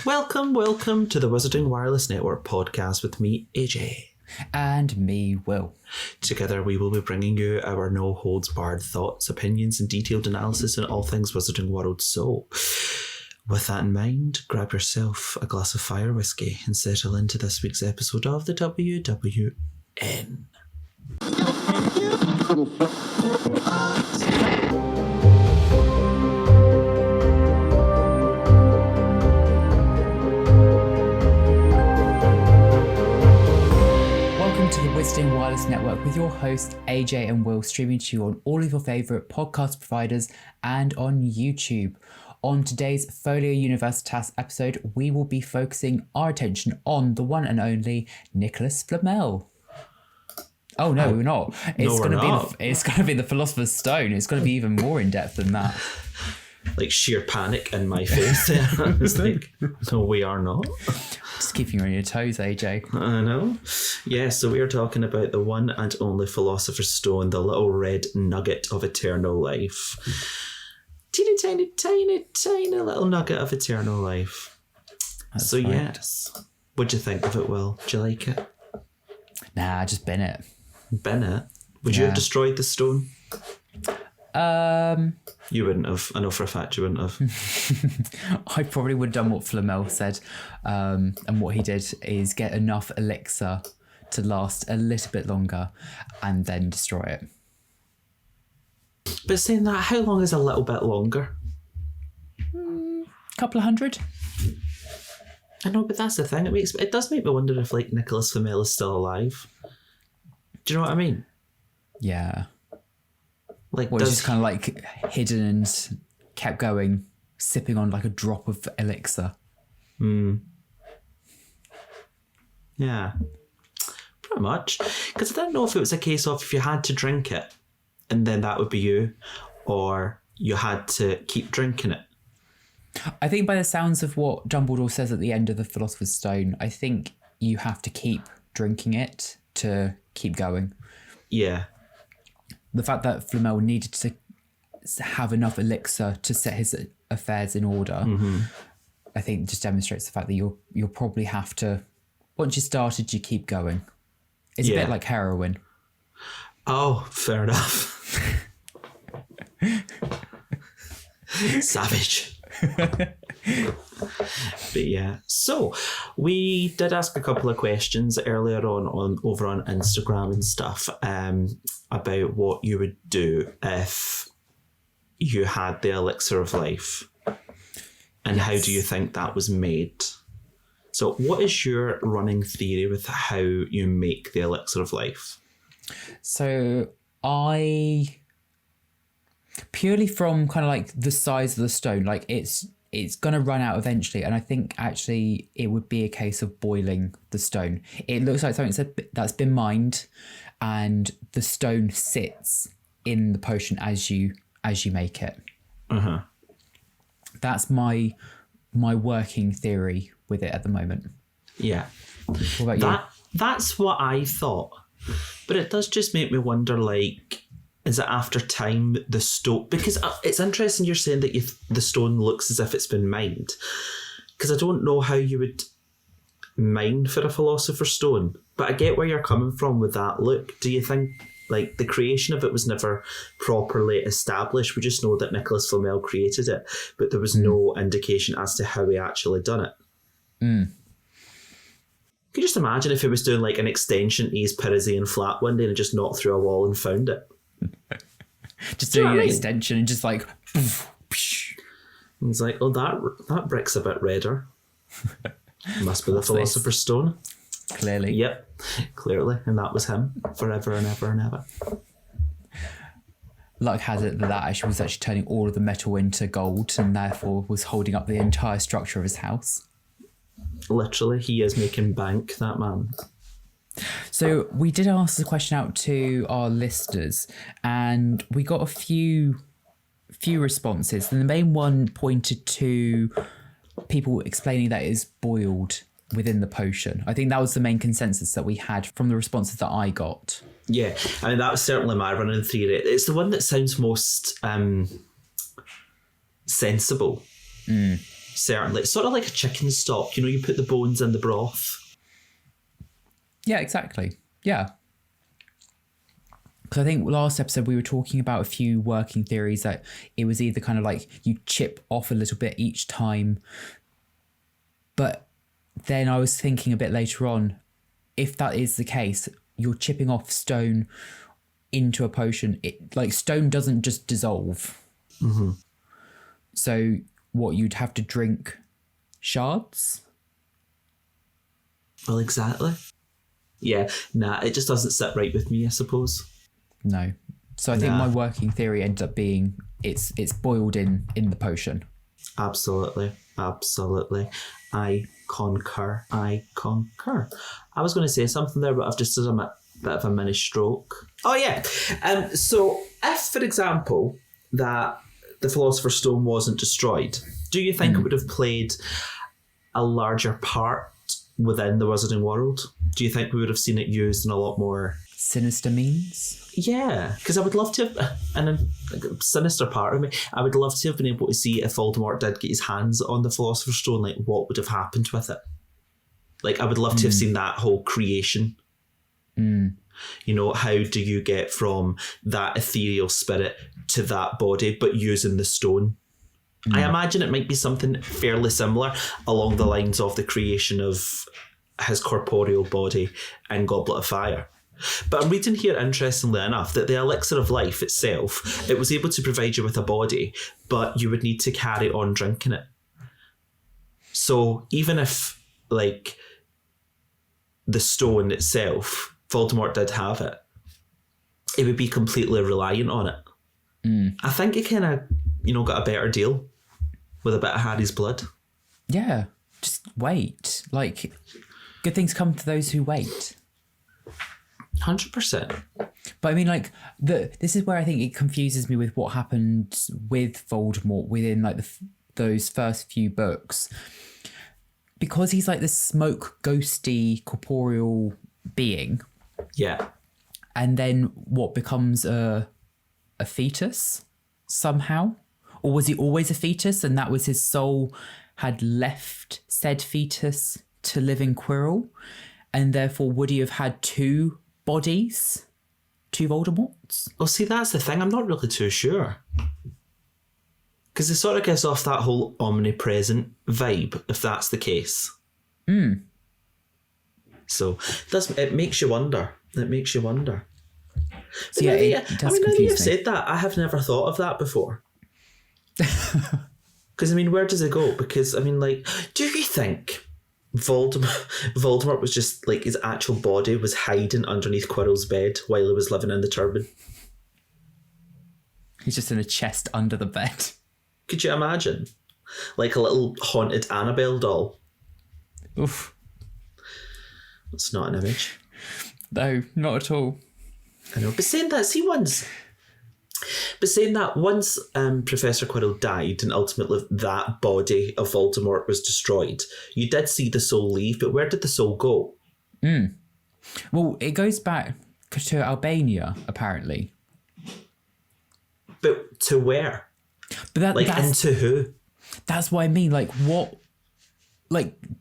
Welcome to the Wizarding Wireless Network podcast with me, AJ. And me, Will. Together we will be bringing you our no-holds-barred thoughts, opinions and detailed analysis on all things Wizarding World. So, with that in mind, grab yourself a glass of fire whiskey and settle into this week's episode of the WWN. To the Wizarding Wireless Network with your host AJ and Will, streaming to you on all of your favourite podcast providers and on YouTube. On today's Folio Universitas episode, we will be focusing our attention on the one and only Nicholas Flamel. Oh no, we're not. It's going to be the Philosopher's Stone. It's going to be even more in depth than that. Like sheer panic in my face there. I was like, no, we are not. Just keeping you on your toes, AJ. I know. Yeah, so we are talking about the one and only Philosopher's Stone, the little red nugget of eternal life. Teeny tiny little nugget of eternal life. That's so right. Yes. What'd you think of it, Will? Do you like it? Nah, I just bin it. Bin it? Would you have destroyed the stone? You wouldn't have. I know for a fact you wouldn't have. I probably would have done what Flamel said. And what he did is get enough elixir to last a little bit longer and then destroy it. But saying that, how long is a little bit longer? Couple of hundred. I know, but that's the thing. It does make me wonder if like Nicholas Flamel is still alive. Do you know what I mean? Yeah. Like, well, just kind of like hidden and kept going, sipping on like a drop of elixir. Yeah, pretty much. Because I don't know if it was a case of if you had to drink it and then that would be you, or you had to keep drinking it. I think by the sounds of what Dumbledore says at the end of the Philosopher's Stone, I think you have to keep drinking it to keep going. Yeah. The fact that Flamel needed to have enough elixir to set his affairs in order, I think just demonstrates the fact that you'll probably have to, once you started, you keep going. It's a bit like heroin. Oh, fair enough. Savage. But yeah, so we did ask a couple of questions earlier on over on Instagram and stuff about what you would do if you had the elixir of life, and how do you think that was made? So what is your running theory with how you make the elixir of life? So I purely from kind of like the size of the stone, like it's going to run out eventually. And I think actually it would be a case of boiling the stone. It looks like something that's been mined and the stone sits in the potion as you make it. Uh-huh. That's my working theory with it at the moment. Yeah. What about you? That's what I thought. But it does just make me wonder, like, is it after time the stone? Because it's interesting you're saying that the stone looks as if it's been mined. Because I don't know how you would mine for a Philosopher's Stone. But I get where you're coming from with that look. Do you think, like, the creation of it was never properly established? We just know that Nicholas Flamel created it, but there was no indication as to how he actually done it. Could you just imagine if he was doing, like, an extension to his Parisian flat one day and just knocked through a wall and found it? Just doing an extension and just like... He's like, oh, that brick's a bit redder. Must be the Philosopher's Stone. Clearly. Yep, clearly. And that was him forever and ever and ever. Luck has it that actually was actually turning all of the metal into gold and therefore was holding up the entire structure of his house. Literally, he is making bank, that man. So we did ask the question out to our listeners and we got a few responses. And the main one pointed to people explaining that it is boiled within the potion. I think that was the main consensus that we had from the responses that I got. Yeah, I mean, that was certainly my running theory. It's the one that sounds most sensible. Certainly. It's sort of like a chicken stock, you put the bones in the broth. Yeah, exactly. Yeah. Because I think last episode we were talking about a few working theories that it was either kind of like you chip off a little bit each time. But then I was thinking a bit later on, if that is the case, you're chipping off stone into a potion. Stone doesn't just dissolve. Mm-hmm. So what, you'd have to drink shards? Well, exactly. Yeah, it just doesn't sit right with me, I suppose. No. So I think my working theory ends up being it's boiled in the potion. Absolutely. I concur. I was going to say something there, but I've just had a bit of a mini stroke. Oh, yeah. So if, for example, that the Philosopher's Stone wasn't destroyed, do you think it would have played a larger part within the wizarding world? Do you think we would have seen it used in a lot more sinister means? Yeah, because I would love to have, and a sinister part of me, I would love to have been able to see if Voldemort did get his hands on the Philosopher's Stone, like what would have happened with it. Like I would love to have seen that whole creation. How do you get from that ethereal spirit to that body, but using the stone? I imagine it might be something fairly similar along the lines of the creation of his corporeal body in Goblet of Fire. But I'm reading here, interestingly enough, that the elixir of life itself, it was able to provide you with a body, but you would need to carry on drinking it. So even if, the stone itself, Voldemort did have it, it would be completely reliant on it. I think it kind of, got a better deal with a bit of Harry's blood. Yeah, just wait. Good things come to those who wait. 100%. But I mean, this is where I think it confuses me with what happened with Voldemort within those first few books, because he's like this smoke ghosty corporeal being. Yeah. And then what becomes a fetus somehow, or was he always a fetus and that was his soul had left said fetus to live in Quirrell, and therefore would he have had two bodies, two Voldemorts? Well, see, that's the thing. I'm not really too sure. Because it sort of gives off that whole omnipresent vibe, if that's the case. So it makes you wonder. It makes you wonder. So it does now confuse you've me. said that, I have never thought of that before. Because, where does it go? Because, do you think Voldemort was just, his actual body was hiding underneath Quirrell's bed while he was living in the turban? He's just in a chest under the bed. Could you imagine? Like a little haunted Annabelle doll. Oof. That's not an image. No, not at all. I know. But saying that, once Professor Quirrell died and ultimately that body of Voldemort was destroyed, you did see the soul leave, but where did the soul go? Well, it goes back to Albania, apparently. But to where? But into who? That's what I mean. What?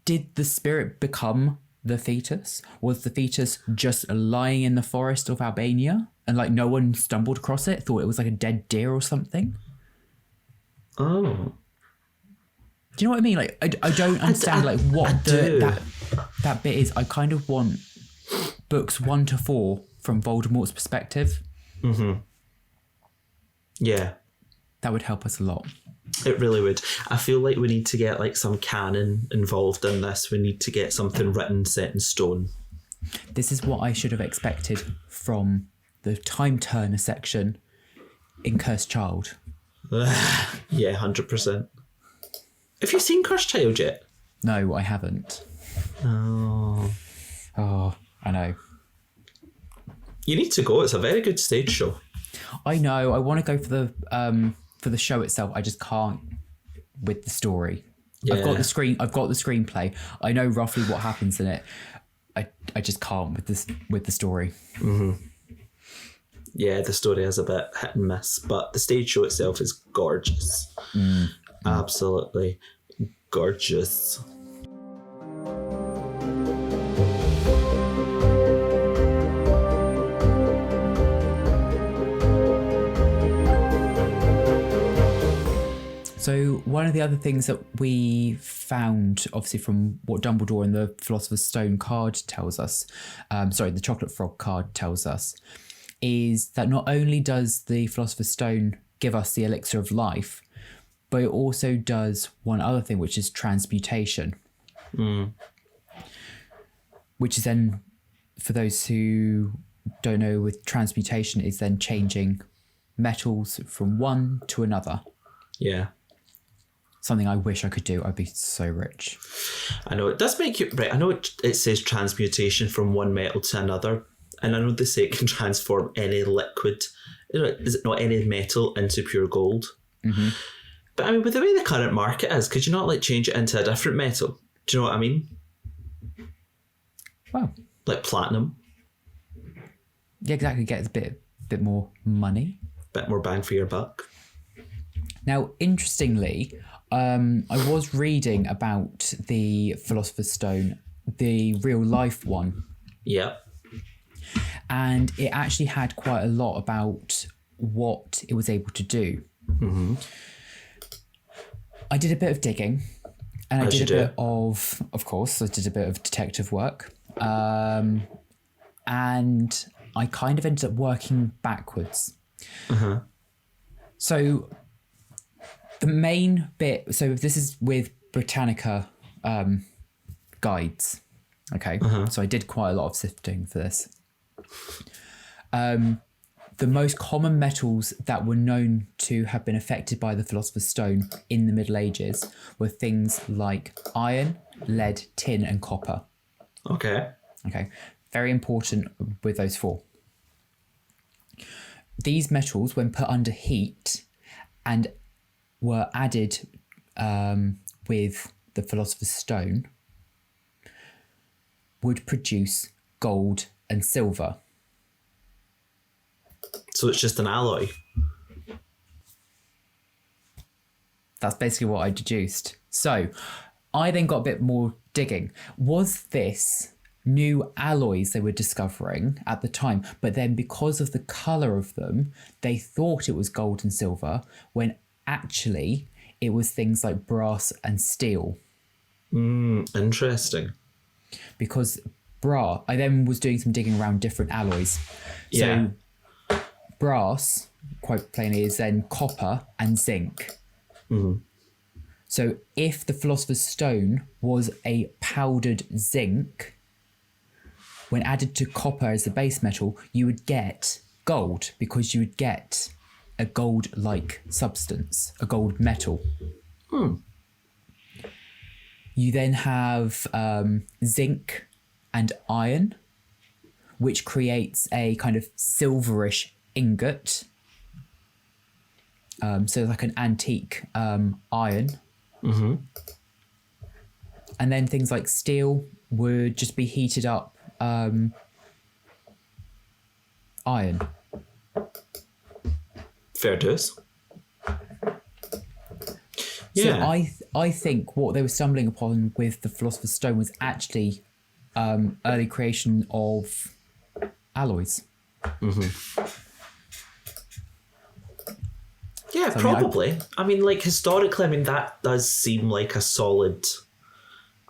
Did the spirit become the fetus? Was the fetus just lying in the forest of Albania and no one stumbled across it, thought it was a dead deer or something? Oh. Do you know what I mean? I don't understand what that bit is. I kind of want books 1 to 4 from Voldemort's perspective. Mm-hmm. Yeah. That would help us a lot. It really would. I feel like we need to get some canon involved in this. We need to get something written, set in stone. This is what I should have expected from the Time Turner section in Cursed Child. Yeah, 100%. Have you seen Cursed Child yet? No, I haven't. Oh, I know. You need to go. It's a very good stage show. I know. I want to go for the show itself. I just can't with the story. Yeah. I've got the screenplay. I know roughly what happens in it. I just can't with the story. Mm-hmm. Yeah, the story is a bit hit and miss, but the stage show itself is gorgeous. Absolutely Gorgeous. So one of the other things that we found, obviously from what Dumbledore in the Philosopher's Stone card tells us, the Chocolate Frog card tells us, is that not only does the Philosopher's Stone give us the elixir of life, but it also does one other thing, which is transmutation. Which is then, for those who don't know, with transmutation is then changing metals from one to another. Yeah. Something I wish I could do. I'd be so rich. I know it does make you right. I know it says transmutation from one metal to another, and I know they say it can transform any liquid, is it not any metal, into pure gold. Mm-hmm. But I mean, with the way the current market is, could you not like change it into a different metal? Do you know what I mean? Well, like platinum. Yeah, exactly. Get a bit more money. Bit more bang for your buck. Now, interestingly, I was reading about the Philosopher's Stone, the real life one. Yeah. And it actually had quite a lot about what it was able to do. Mm-hmm. I did a bit of digging, and I did a bit of course, I did a bit of detective work. And I kind of ended up working backwards. Uh-huh. So the main bit, so this is with Britannica guides. Okay. Uh-huh. So I did quite a lot of sifting for this. The most common metals that were known to have been affected by the Philosopher's Stone in the Middle Ages were things like iron, lead, tin, and copper. Okay. Okay. Very important with those four. These metals, when put under heat and were added with the Philosopher's Stone, would produce gold and silver. So it's just an alloy? That's basically what I deduced. So I then got a bit more digging. Was this new alloys they were discovering at the time, but then because of the colour of them, they thought it was gold and silver, when actually it was things like brass and steel. Interesting. Because I then was doing some digging around different alloys. Yeah. So brass, quite plainly, is then copper and zinc. Mm-hmm. So if the Philosopher's Stone was a powdered zinc, when added to copper as the base metal, you would get gold, because you would get a gold-like substance, a gold metal. You then have zinc and iron, which creates a kind of silverish ingot. So like an antique iron. Mm-hmm. And then things like steel would just be heated up iron. Fair dues. Yeah. So I think what they were stumbling upon with the Philosopher's Stone was actually early creation of alloys. Mm-hmm. Yeah, so, probably. I mean, like historically, that does seem like a solid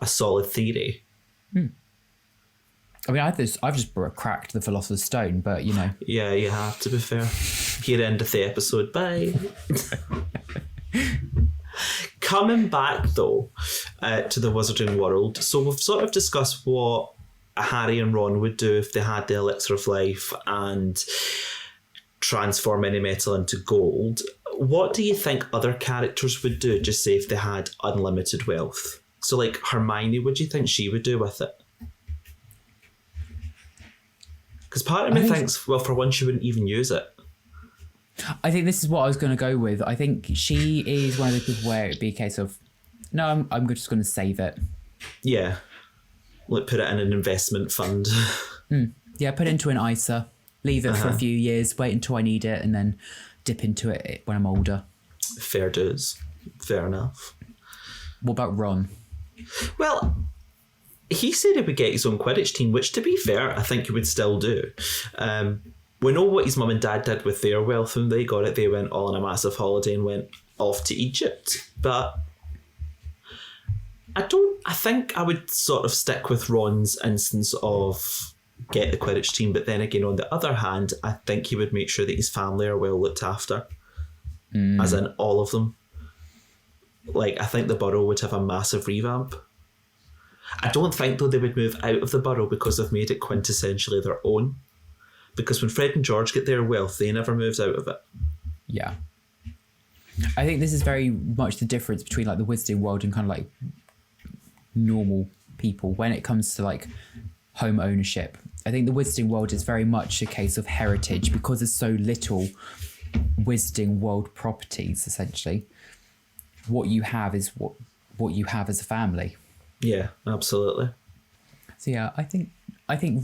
theory. I mean, I've just cracked the Philosopher's Stone, but you know. Yeah, you have to be fair. Here endeth the episode. Bye. Coming back though to the wizarding world, so we've sort of discussed what Harry and Ron would do if they had the elixir of life and transform any metal into gold. What do you think other characters would do, just say if they had unlimited wealth? So like Hermione, what do you think she would do with it? Because part of me thinks, well, for one, she wouldn't even use it. I think this is what I was going to go with. I think she is one of the people where it'd be a case of, no, I'm just going to save it. Yeah. Like put it in an investment fund. Yeah, put it into an ISA, leave it for a few years, wait until I need it, and then dip into it when I'm older. Fair dues. Fair enough. What about Ron? Well, he said he would get his own Quidditch team, which, to be fair, I think he would still do. We know what his mum and dad did with their wealth when they got it. They went all on a massive holiday and went off to Egypt. But I think I would sort of stick with Ron's instance of get the Quidditch team. But then again, on the other hand, I think he would make sure that his family are well looked after. As in all of them. Like, I think the Burrow would have a massive revamp. I don't think, though, they would move out of the Burrow because they've made it quintessentially their own. Because when Fred and George get their wealth, they never moved out of it. Yeah. I think this is very much the difference between like the Wizarding World and kind of like normal people when it comes to like home ownership. I think the Wizarding World is very much a case of heritage because there's so little Wizarding World properties, essentially. What you have is what you have as a family. Yeah, absolutely. So yeah, I think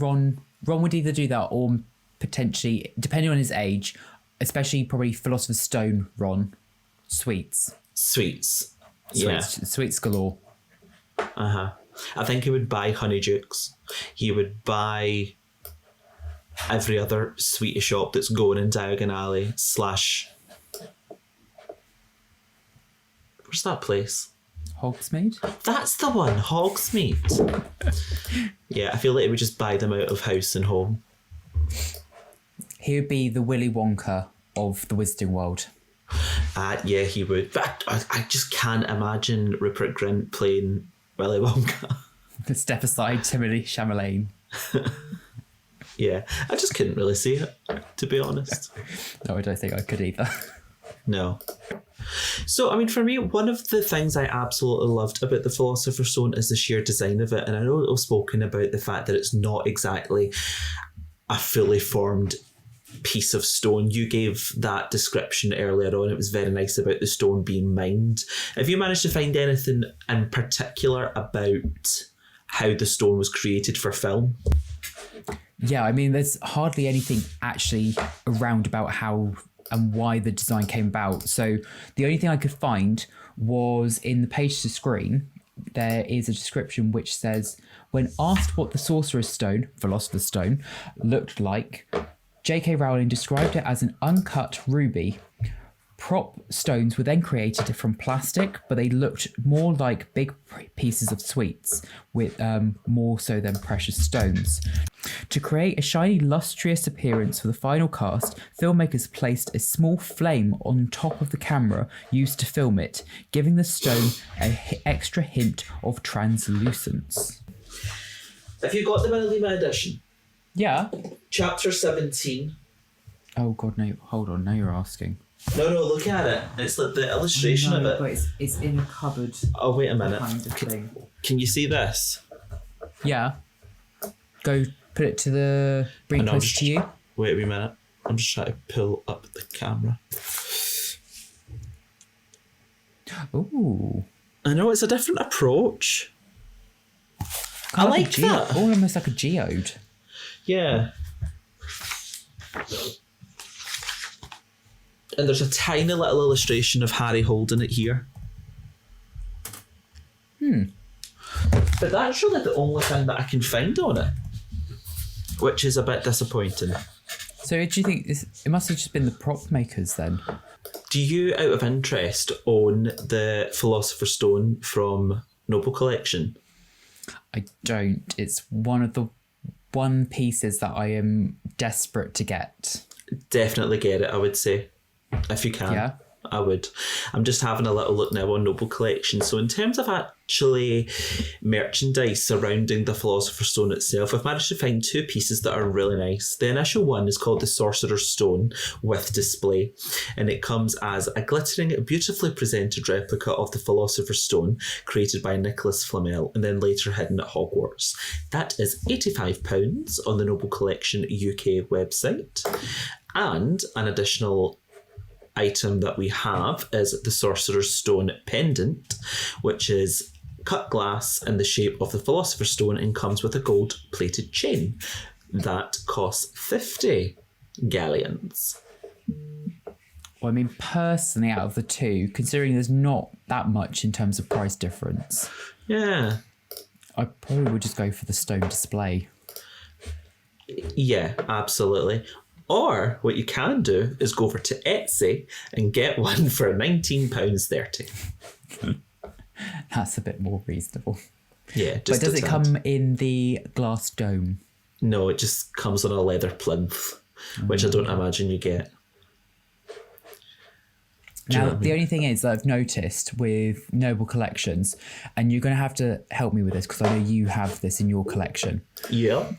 Ron would either do that or potentially, depending on his age, especially probably Philosopher's Stone Ron, sweets Yeah. Sweets galore. I think he would buy Honeydukes. He would buy every other sweetie shop that's going in Diagon Alley / where's that place? Hogsmeade? That's the one, Hogsmeade. Yeah, I feel like he would just buy them out of house and home. He would be the Willy Wonka of the Wizarding World. Yeah, he would. But I just can't imagine Rupert Grint playing Willy Wonka. Step aside, Timothy Chalamet. Yeah, I just couldn't really see it, to be honest. No, I don't think I could either. No. So, I mean, for me, one of the things I absolutely loved about the Philosopher's Stone is the sheer design of it. And I know I've spoken about the fact that it's not exactly a fully formed piece of stone. You gave that description earlier on. It was very nice about the stone being mined. Have you managed to find anything in particular about how the stone was created for film? Yeah, I mean, there's hardly anything actually around about how and why the design came about. So the only thing I could find was in the page to screen, there is a description which says, when asked what the Sorcerer's Stone, Philosopher's Stone, looked like, J.K. Rowling described it as an uncut ruby. Prop stones were then created from plastic, but they looked more like big pieces of sweets, with more so than precious stones. To create a shiny, lustrous appearance for the final cast, filmmakers placed a small flame on top of the camera used to film it, giving the stone an extra hint of translucence. Have you got the Manolima edition? Yeah. Chapter 17. Oh God, no! Hold on, now you're asking. No, look at it. It's like the illustration of it. But it's in a cupboard. Oh, wait a minute. Kind of thing. Can you see this? Yeah. Go put it to the... Bring No, close to you. Wait a wee minute. I'm just trying to pull up the camera. Ooh. I know, it's a different approach. I like that. Almost like a geode. Yeah. And there's a tiny little illustration of Harry holding it here. But that's really the only thing that I can find on it, which is a bit disappointing. So do you think it must have just been the prop makers then? Do you, out of interest, own the Philosopher's Stone from Noble Collection? I don't. It's one of the pieces that I am desperate to get. Definitely get it, I would say. If you can. Yeah. I would. I'm just having a little look now on Noble Collection. So in terms of actually merchandise surrounding the Philosopher's Stone itself, I've managed to find two pieces that are really nice. The initial one is called the Sorcerer's Stone with display, and it comes as a glittering, beautifully presented replica of the Philosopher's Stone created by Nicholas Flamel and then later hidden at Hogwarts. That is £85 on the Noble Collection UK website. And an additional item that we have is the Sorcerer's Stone pendant, which is cut glass in the shape of the Philosopher's Stone and comes with a gold-plated chain. That costs 50 galleons. Well, I mean, personally, out of the two, considering there's not that much in terms of price difference, Yeah. I probably would just go for the stone display. Yeah, absolutely. Or what you can do is go over to Etsy and get one for £19.30. That's a bit more reasonable. Yeah, But just does a it tad. come in the glass dome? No, it just comes on a leather plinth, which I don't imagine you get. Do you know Now, what I the mean? only thing is that I've noticed with Noble Collections, and you're going to have to help me with this because I know you have this in your collection. Yeah.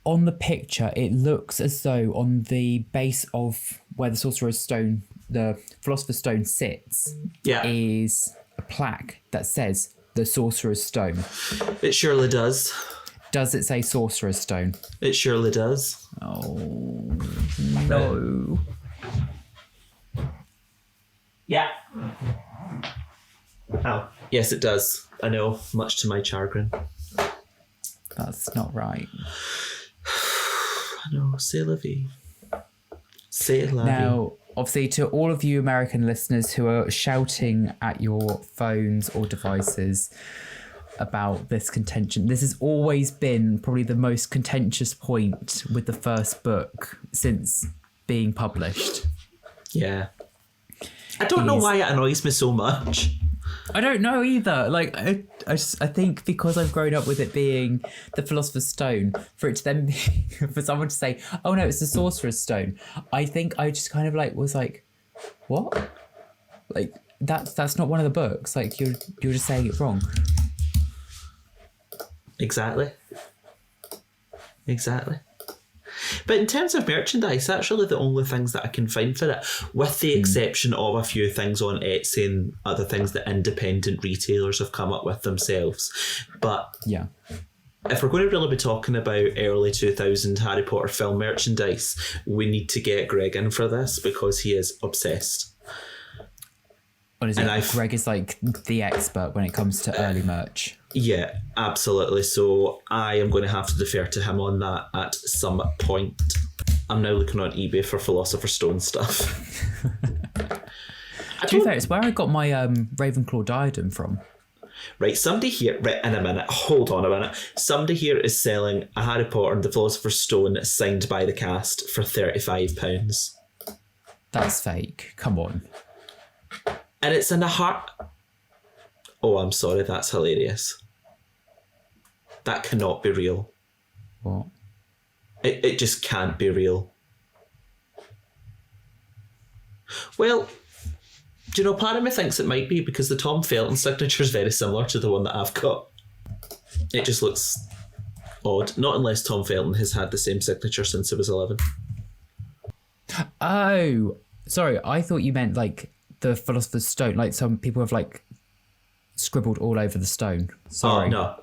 On the picture, it looks as though on the base of where the Sorcerer's Stone, the Philosopher's Stone sits, Yeah. is a plaque that says the Sorcerer's Stone. It surely does. Does it say Sorcerer's Stone? It surely does. Oh, no. Yeah. Oh, yes, it does. I know, much to my chagrin. That's not right. I know, c'est la vie. C'est la vie. Now, obviously, to all of you American listeners who are shouting at your phones or devices about this contention, this has always been probably the most contentious point with the first book since being published. Yeah. I don't know why it annoys me so much. I don't know either. Like, I think because I've grown up with it being the Philosopher's Stone, for it to then be, for someone to say, oh no, it's the Sorcerer's Stone, I think I just kind of was like, what? Like, that's not one of the books. Like, you're just saying it wrong. Exactly. But in terms of merchandise, that's really the only things that I can find for it, with the exception of a few things on Etsy and other things that independent retailers have come up with themselves. But Yeah. if we're going to really be talking about early 2000 Harry Potter film merchandise, we need to get Greg in for this because he is obsessed. What is And it? Greg is like the expert when it comes to early merch. Yeah, absolutely. So I am going to have to defer to him on that at some point. I'm now looking on eBay for Philosopher's Stone stuff. To be fair, it's where I got my Ravenclaw diadem from. Right, somebody here, right, in a minute, hold on a minute. Somebody here is selling a Harry Potter and the Philosopher's Stone signed by the cast for £35. That's fake. Come on. And it's in a heart. Oh, I'm sorry, that's hilarious. That cannot be real. What? It just can't be real. Well, do you know, part of me thinks it might be because the Tom Felton signature is very similar to the one that I've got. It just looks odd. Not unless Tom Felton has had the same signature since he was 11. Oh, sorry. I thought you meant like the Philosopher's Stone. Like some people have like scribbled all over the stone. Sorry. Oh, no.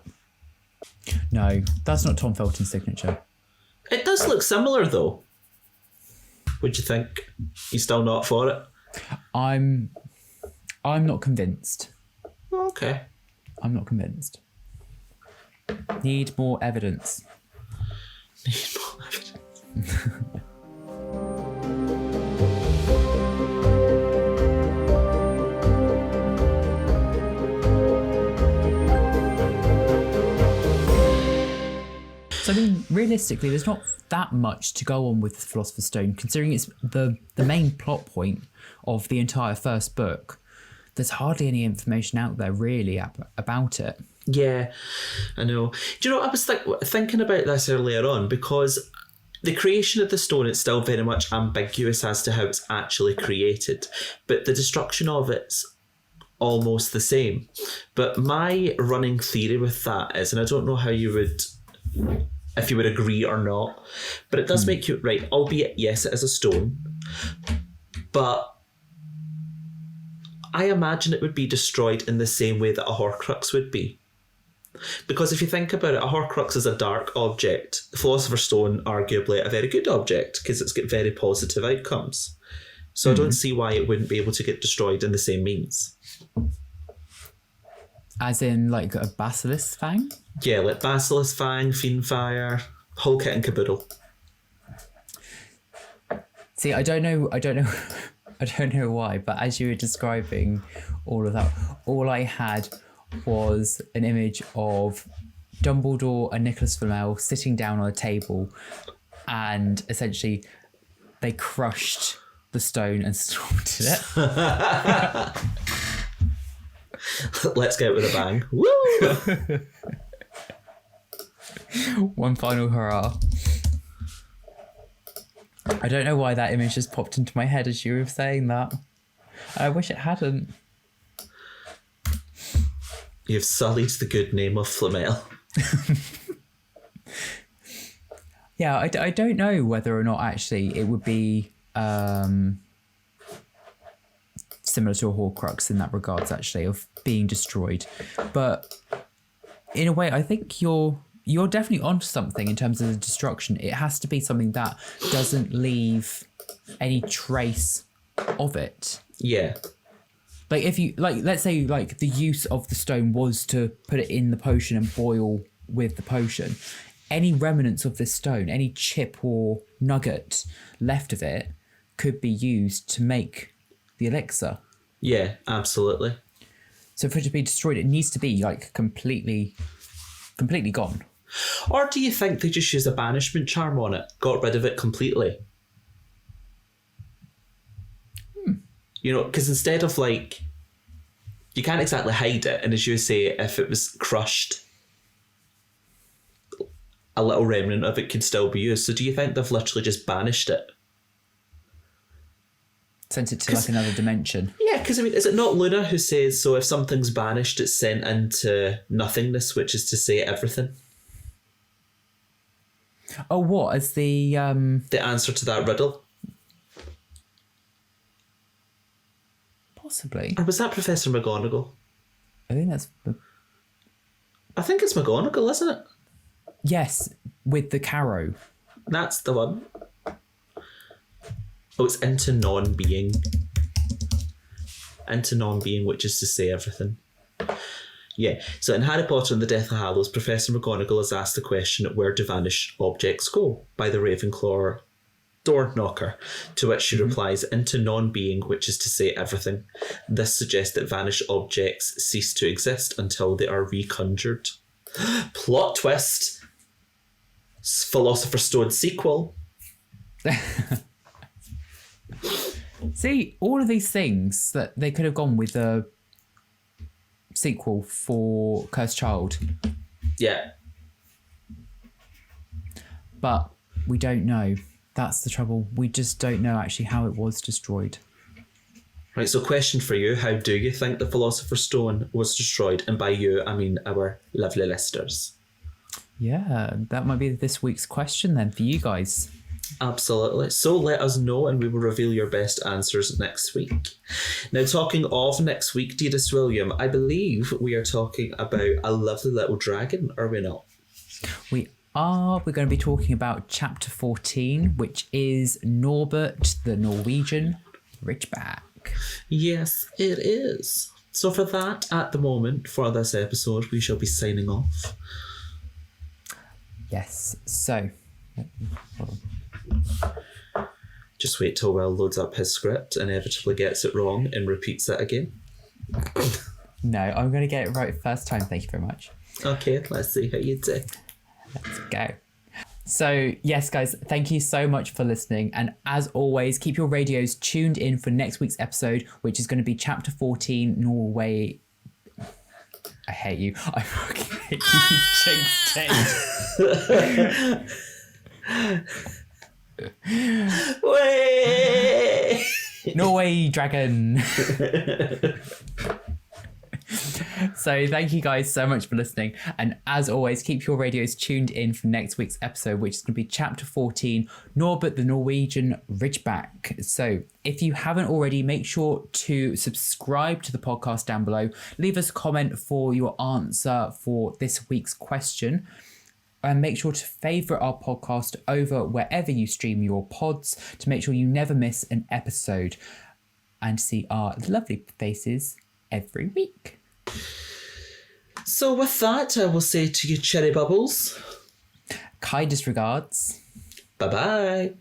No, that's not Tom Felton's signature. It does look similar, though. What'd you think? You still not for it? I'm not convinced. Okay. I'm not convinced. Need more evidence. Need more evidence. So I mean, realistically, there's not that much to go on with the Philosopher's Stone, considering it's the main plot point of the entire first book. There's hardly any information out there really about it. Yeah, I know. Do you know, I was thinking about this earlier on because the creation of the stone is still very much ambiguous as to how it's actually created, but the destruction of it's almost the same. But my running theory with that is, and I don't know how you would, if you would agree or not, but it does make you right, albeit yes, it is a stone, but I imagine it would be destroyed in the same way that a Horcrux would be. Because if you think about it, a Horcrux is a dark object. The Philosopher's Stone, arguably, a very good object because it's got very positive outcomes. So I don't see why it wouldn't be able to get destroyed in the same means. As in, like, a basilisk fang? Yeah, like Basilisk Fang, Fiendfire, whole kit and caboodle. See, I don't know, I don't know why, but as you were describing all of that, all I had was an image of Dumbledore and Nicholas Flamel sitting down on a table, and essentially they crushed the stone and snorted it. Let's go with a bang. Woo! One final hurrah. I don't know why that image just popped into my head as you were saying that. I wish it hadn't. You've sullied the good name of Flamel. Yeah, I don't know whether or not actually it would be similar to a Horcrux in that regards, actually, of being destroyed. But in a way, I think you're definitely onto something in terms of the destruction. It has to be something that doesn't leave any trace of it. Yeah. Like if you let's say like the use of the stone was to put it in the potion and boil with the potion. Any remnants of this stone, any chip or nugget left of it could be used to make the elixir. Yeah, absolutely. So for it to be destroyed, it needs to be like completely gone. Or do you think they just used a banishment charm on it, got rid of it completely? You know, because instead of like, you can't exactly hide it, and as you say, if it was crushed, a little remnant of it could still be used. So do you think they've literally just banished it? Sent it to like another dimension. Yeah, because I mean, is it not Luna who says, so if something's banished, it's sent into nothingness, which is to say everything? Oh, what? As the answer to that riddle? Possibly. Or was that Professor McGonagall? I think that's... I think it's McGonagall, isn't it? Yes, with the Carrow. That's the one. Oh, it's into non-being. Into non-being, which is to say everything. Yeah, so in Harry Potter and the Deathly Hallows, Professor McGonagall is asked the question, where do vanished objects go? By the Ravenclaw door knocker, to which she replies, into non-being, which is to say everything. This suggests that vanished objects cease to exist until they are reconjured. Plot twist! Philosopher's Stone sequel. See, all of these things that they could have gone with a sequel for Cursed Child. Yeah. But we don't know. That's the trouble. We just don't know actually how it was destroyed. Right, so question for you. How do you think the Philosopher's Stone was destroyed? And by you, I mean our lovely listeners. Yeah, that might be this week's question then for you guys. Absolutely. So let us know and we will reveal your best answers next week. Now, talking of next week, dearest William, I believe we are talking about a lovely little dragon, are we not? We are. We're going to be talking about chapter 14, which is Norbert the Norwegian Ridgeback. Yes, it is. So for that, at the moment, for this episode, we shall be signing off. Yes, so... Hold on. Just wait till Will loads up his script, inevitably gets it wrong and repeats it again. No, I'm going to get it right first time. Thank you very much. Okay, let's see how you do. Let's go. So, yes, guys, thank you so much for listening. And as always, keep your radios tuned in for next week's episode, which is going to be chapter 14, Norway... I hate you. I fucking hate you, Jinx. Way! Norway dragon. So thank you guys so much for listening, and as always, keep your radios tuned in for next week's episode, which is going to be chapter 14, Norbert the Norwegian Ridgeback. So if you haven't already, make sure to subscribe to the podcast down below, leave us a comment for your answer for this week's question, and make sure to favourite our podcast over wherever you stream your pods to make sure you never miss an episode and see our lovely faces every week. So with that, I will say to you, Cherry Bubbles, Kindest regards. bye-bye.